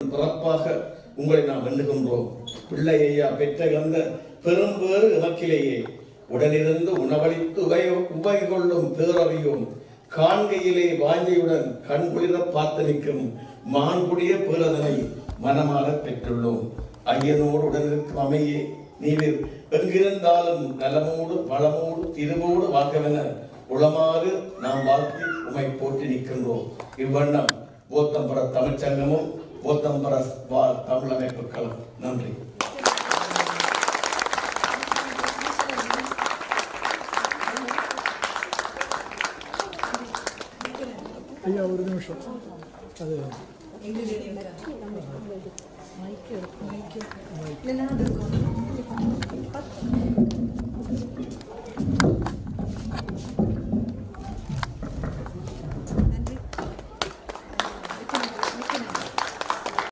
பிறப்பாக உங்களை நாம் எண்ணுகின்றோம். பிள்ளை ஐயா பெற்ற அந்த பெரும்பேறு இலக்கிலேயே உடனிருந்து உணவளித்து உபை கொள்ளும் பேரறியும் காண்கையிலே வாஞ்சையுடன் கண்குளிர பார்த்து நிற்கும் மாண்புடைய பேரதனை மனமாக பெற்றுள்ளோம். ஐயனோடு உடனிருக்கும் அமையே நீர் எங்கிருந்தாலும் நலமோடு வளமோடு திருவோடு வாக்கவென உளமாறு நாம் வாழ்த்தி உமை போற்றி நிற்கின்றோம். இவ்வண்ணம் போத்தம்பர தமிழ்ச்சங்கமும் போத்தம்பர தமிழ் அமைப்புகளும். நன்றி. ஐயா ஒரு நிமிஷம் அது